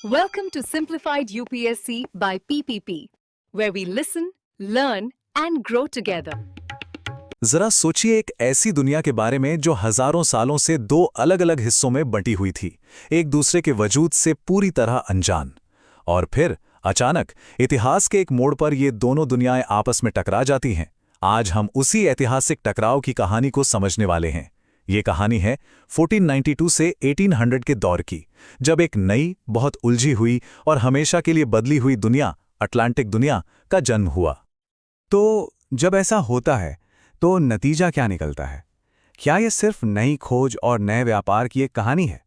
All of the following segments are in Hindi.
Welcome to Simplified UPSC by PPP, where we listen, learn, and grow together. जरा सोचिए एक ऐसी दुनिया के बारे में जो हजारों सालों से दो अलग-अलग हिस्सों में बंटी हुई थी, एक दूसरे के वजूद से पूरी तरह अनजान। और फिर अचानक इतिहास के एक मोड़ पर ये दोनों दुनियाएं आपस में टकरा जाती हैं। आज हम उसी ऐतिहासिक टकराव की कहानी को समझने वाले हैं। ये कहानी है 1492 से 1800 के दौर की, जब एक नई, बहुत उलझी हुई और हमेशा के लिए बदली हुई दुनिया, अटलांटिक दुनिया का जन्म हुआ। तो जब ऐसा होता है तो नतीजा क्या निकलता है? क्या यह सिर्फ नई खोज और नए व्यापार की एक कहानी है,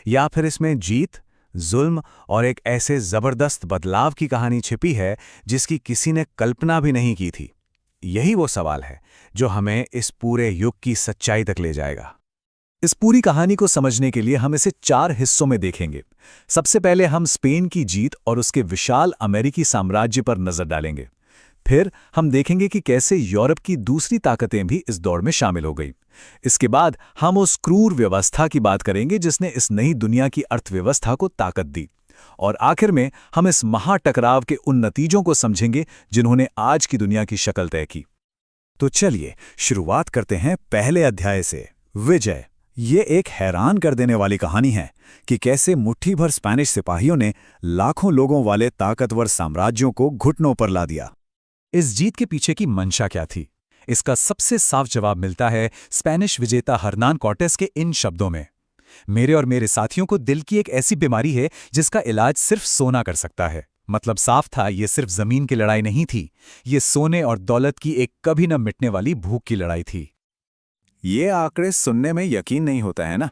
या फिर इसमें जीत, जुल्म और एक ऐसे जबरदस्त बदलाव की कहानी छिपी है जिसकी किसी ने कल्पना भी नहीं की थी? यही वो सवाल है जो हमें इस पूरे युग की सच्चाई तक ले जाएगा। इस पूरी कहानी को समझने के लिए हम इसे 4 हिस्सों में देखेंगे। सबसे पहले हम स्पेन की जीत और उसके विशाल अमेरिकी साम्राज्य पर नजर डालेंगे। फिर हम देखेंगे कि कैसे यूरोप की दूसरी ताकतें भी इस दौड़ में शामिल हो गई। इसके बाद हम उस क्रूर व्यवस्था की बात करेंगे जिसने इस नई दुनिया की अर्थव्यवस्था को ताकत दी। और आखिर में हम इस महाटकराव के उन नतीजों को समझेंगे जिन्होंने आज की दुनिया की शक्ल तय की। तो चलिए शुरुआत करते हैं पहले अध्याय से, विजय। ये एक हैरान कर देने वाली कहानी है कि कैसे मुट्ठी भर स्पेनिश सिपाहियों ने लाखों लोगों वाले ताकतवर साम्राज्यों को घुटनों पर ला दिया। इस जीत के पीछे की मंशा क्या थी? इसका सबसे साफ जवाब मिलता है स्पेनिश विजेता हर्नान कॉर्टेस के इन शब्दों में। मेरे और मेरे साथियों को दिल की एक ऐसी बीमारी है जिसका इलाज सिर्फ सोना कर सकता है। मतलब साफ था, ये सिर्फ जमीन की लड़ाई नहीं थी, ये सोने और दौलत की एक कभी न मिटने वाली भूख की लड़ाई थी। ये आंकड़े सुनने में यकीन नहीं होता है ना?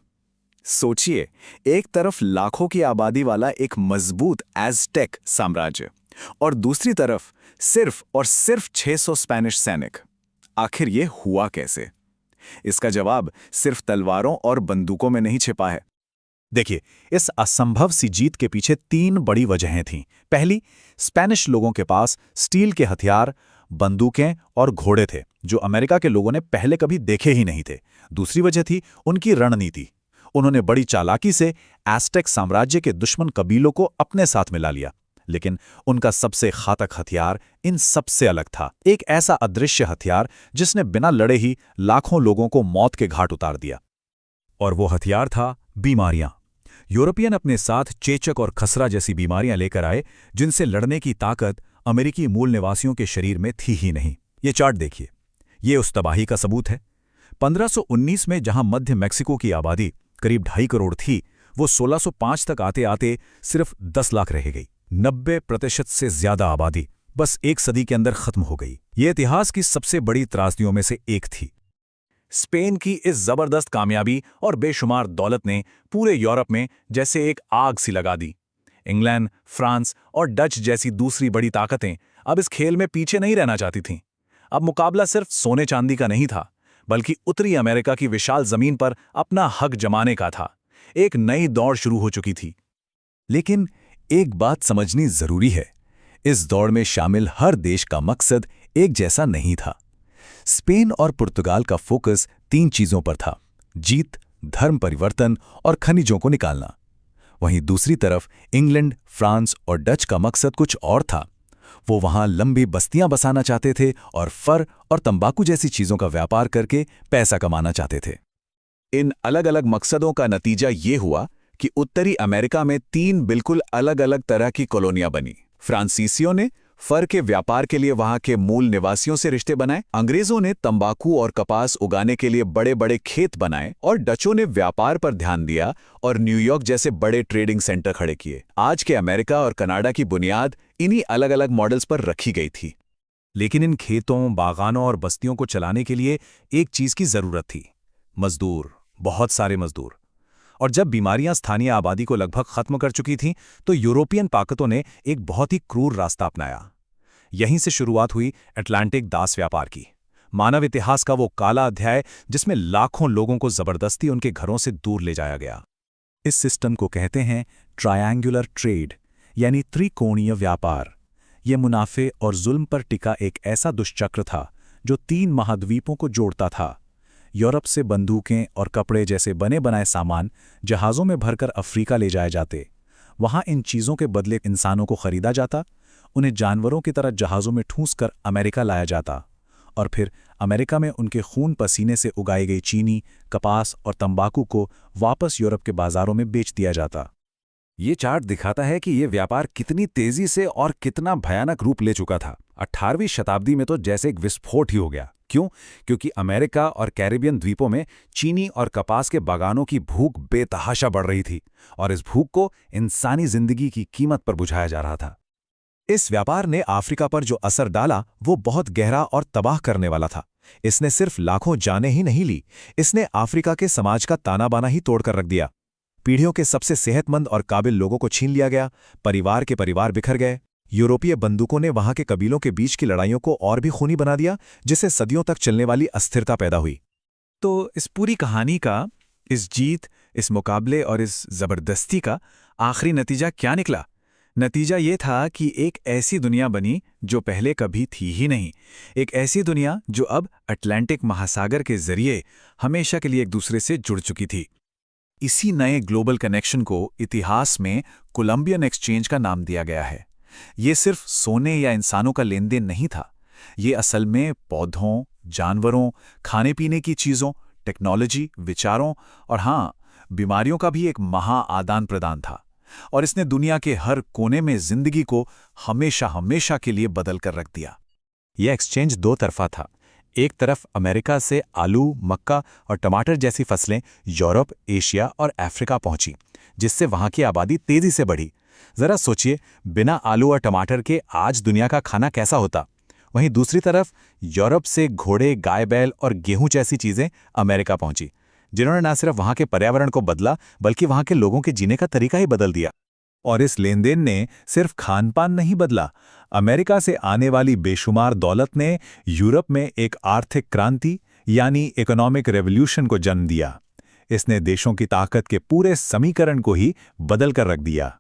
सोचिए, एक तरफ लाखों की आबादी वाला एक मजबूत एज़टेक साम्राज्य और दूसरी तरफ सिर्फ और सिर्फ 600 स्पेनिश सैनिक। आखिर ये हुआ कैसे? इसका जवाब सिर्फ तलवारों और बंदूकों में नहीं छिपा है। देखिए, इस असंभव सी जीत के पीछे 3 बड़ी वजहें थीं। पहली, स्पेनिश लोगों के पास स्टील के हथियार, बंदूकें और घोड़े थे जो अमेरिका के लोगों ने पहले कभी देखे ही नहीं थे। दूसरी वजह थी उनकी रणनीति। उन्होंने बड़ी चालाकी से एज़टेक साम्राज्य के दुश्मन कबीलों को अपने साथ मिला लिया। लेकिन उनका सबसे घातक हथियार इन सबसे अलग था, एक ऐसा अदृश्य हथियार जिसने बिना लड़े ही लाखों लोगों को मौत के घाट उतार दिया। और वो हथियार था बीमारियां। यूरोपियन अपने साथ चेचक और खसरा जैसी बीमारियां लेकर आए जिनसे लड़ने की ताकत अमेरिकी मूल निवासियों के शरीर में थी ही नहीं। ये चार्ट देखिए, ये उस तबाही का सबूत है। 1519 में जहां मध्य मेक्सिको की आबादी करीब 2.5 करोड़ थी, वो 1605 तक आते आते सिर्फ 10 लाख रह गई। 90% से ज्यादा आबादी बस एक सदी के अंदर खत्म हो गई। ये इतिहास की सबसे बड़ी त्रासदियों में से एक थी। स्पेन की इस जबरदस्त कामयाबी और बेशुमार दौलत ने पूरे यूरोप में जैसे एक आग सी लगा दी। इंग्लैंड, फ्रांस और डच जैसी दूसरी बड़ी ताकतें अब इस खेल में पीछे नहीं रहना चाहती थीं। अब मुकाबला सिर्फ सोने चांदी का नहीं था, बल्कि उत्तरी अमेरिका की विशाल जमीन पर अपना हक जमाने का था। एक नई दौड़ शुरू हो चुकी थी। लेकिन एक बात समझनी जरूरी है, इस दौड़ में शामिल हर देश का मकसद एक जैसा नहीं था। स्पेन और पुर्तगाल का फोकस 3 चीजों पर था: जीत, धर्म परिवर्तन और खनिजों को निकालना। वहीं दूसरी तरफ इंग्लैंड, फ्रांस और डच का मकसद कुछ और था। वो वहां लंबी बस्तियां बसाना चाहते थे और फर और तंबाकू जैसी चीजों का व्यापार करके पैसा कमाना चाहते थे। इन अलग-अलग मकसदों का नतीजा ये हुआ कि उत्तरी अमेरिका में 3 बिल्कुल अलग-अलग तरह की कॉलोनियां बनी। फ्रांसीसियों ने फर के व्यापार के लिए वहां के मूल निवासियों से रिश्ते बनाए, अंग्रेजों ने तंबाकू और कपास उगाने के लिए बड़े-बड़े खेत बनाए और डचों ने व्यापार पर ध्यान दिया और न्यूयॉर्क जैसे बड़े ट्रेडिंग सेंटर खड़े किए। आज के अमेरिका और कनाडा की बुनियाद इन्हीं अलग-अलग मॉडल्स पर रखी गई थी। लेकिन इन खेतों, बागानों और बस्तियों को चलाने के लिए एक चीज की जरूरत थी: मजदूर, बहुत सारे मजदूर। और जब बीमारियां स्थानीय आबादी को लगभग खत्म कर चुकी थीं, तो यूरोपियन ताकतों ने एक बहुत ही क्रूर रास्ता अपनाया। यहीं से शुरुआत हुई अटलांटिक दास व्यापार की, मानव इतिहास का वो काला अध्याय जिसमें लाखों लोगों को जबरदस्ती उनके घरों से दूर ले जाया गया। इस सिस्टम को कहते हैं ट्रायंगुलर ट्रेड, यानी त्रिकोणीय व्यापार। यह मुनाफे और जुल्म पर टिका एक ऐसा दुष्चक्र था जो 3 महाद्वीपों को जोड़ता था। यूरोप से बंदूकें और कपड़े जैसे बने बनाए सामान जहाज़ों में भरकर अफ्रीका ले जाए जाते। वहां इन चीज़ों के बदले इंसानों को खरीदा जाता, उन्हें जानवरों की तरह जहाज़ों में ठूंस कर अमेरिका लाया जाता और फिर अमेरिका में उनके खून पसीने से उगाई गई चीनी, कपास और तंबाकू को वापस यूरोप के बाजारों में बेच दिया जाता। ये चार्ट दिखाता है कि ये व्यापार कितनी तेजी से और कितना भयानक रूप ले चुका था। 18वीं शताब्दी में तो जैसे एक विस्फोट ही हो गया। क्यों? क्योंकि अमेरिका और कैरिबियन द्वीपों में चीनी और कपास के बागानों की भूख बेतहाशा बढ़ रही थी और इस भूख को इंसानी जिंदगी की कीमत पर बुझाया जा रहा था। इस व्यापार ने अफ्रीका पर जो असर डाला वो बहुत गहरा और तबाह करने वाला था। इसने सिर्फ लाखों जानें ही नहीं ली, इसने अफ्रीका के समाज का ताना बाना ही तोड़कर रख दिया। पीढ़ियों के सबसे सेहतमंद और काबिल लोगों को छीन लिया गया, परिवार के परिवार बिखर गए। यूरोपीय बंदूकों ने वहां के कबीलों के बीच की लड़ाइयों को और भी खूनी बना दिया, जिससे सदियों तक चलने वाली अस्थिरता पैदा हुई। तो इस पूरी कहानी का, इस जीत, इस मुकाबले और इस जबरदस्ती का आखिरी नतीजा क्या निकला? नतीजा ये था कि एक ऐसी दुनिया बनी जो पहले कभी थी ही नहीं। एक ऐसी दुनिया जो अब अटलांटिक महासागर के जरिए हमेशा के लिए एक दूसरे से जुड़ चुकी थी। इसी नए ग्लोबल कनेक्शन को इतिहास में कोलंबियन एक्सचेंज का नाम दिया गया है। ये सिर्फ सोने या इंसानों का लेन देन नहीं था, ये असल में पौधों, जानवरों, खाने पीने की चीज़ों, टेक्नोलॉजी, विचारों और हाँ, बीमारियों का भी एक महा आदान प्रदान था। और इसने दुनिया के हर कोने में जिंदगी को हमेशा हमेशा के लिए बदल कर रख दिया। यह एक्सचेंज दो तरफा था। एक तरफ अमेरिका से आलू, मक्का और टमाटर जैसी फसलें यूरोप, एशिया और अफ्रीका पहुंची, जिससे वहां की आबादी तेजी से बढ़ी। जरा सोचिए, बिना आलू और टमाटर के आज दुनिया का खाना कैसा होता। वहीं दूसरी तरफ यूरोप से घोड़े, गाय बैल और गेहूं जैसी चीजें अमेरिका पहुंची, जिन्होंने न सिर्फ वहां के पर्यावरण को बदला बल्कि वहां के लोगों के जीने का तरीका ही बदल दिया। और इस लेनदेन ने सिर्फ खान-पान नहीं बदला, अमेरिका से आने वाली बेशुमार दौलत ने यूरोप में एक आर्थिक क्रांति यानी इकोनॉमिक रेवोल्यूशन को जन्म दिया। इसने देशों की ताकत के पूरे समीकरण को ही बदल कर रख दिया।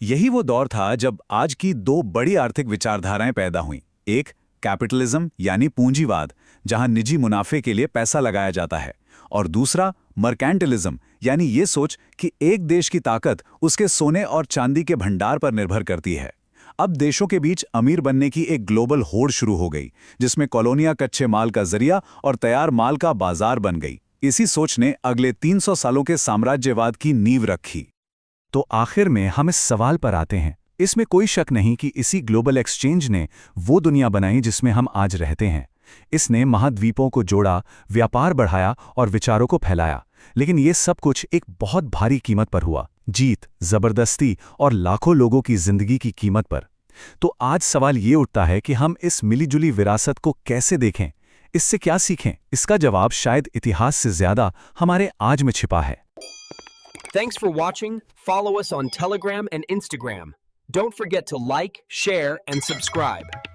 यही वो दौर था जब आज की दो बड़ी आर्थिक विचारधाराएं पैदा हुईं। एक कैपिटलिज्म यानी पूंजीवाद, जहां निजी मुनाफे के लिए पैसा लगाया जाता है, और दूसरा मर्केंटिलिज्म यानी ये सोच कि एक देश की ताकत उसके सोने और चांदी के भंडार पर निर्भर करती है। अब देशों के बीच अमीर बनने की एक ग्लोबल होड़ शुरू हो गई, जिसमें कॉलोनियां कच्चे माल का जरिया और तैयार माल का बाजार बन गई। इसी सोच ने अगले 300 सालों के साम्राज्यवाद की नींव रखी। तो आखिर में हम इस सवाल पर आते हैं। इसमें कोई शक नहीं कि इसी ग्लोबल एक्सचेंज ने वो दुनिया बनाई जिसमें हम आज रहते हैं। इसने महाद्वीपों को जोड़ा, व्यापार बढ़ाया और विचारों को फैलाया। लेकिन ये सब कुछ एक बहुत भारी कीमत पर हुआ, जीत, जबरदस्ती और लाखों लोगों की जिंदगी की कीमत पर। तो आज सवाल ये उठता है कि हम इस मिलीजुली विरासत को कैसे देखें, इससे क्या सीखें? इसका जवाब शायद इतिहास से ज्यादा हमारे आज में छिपा है। Thanks for watching. Follow us on Telegram and Instagram. Don't forget to like, share, and subscribe.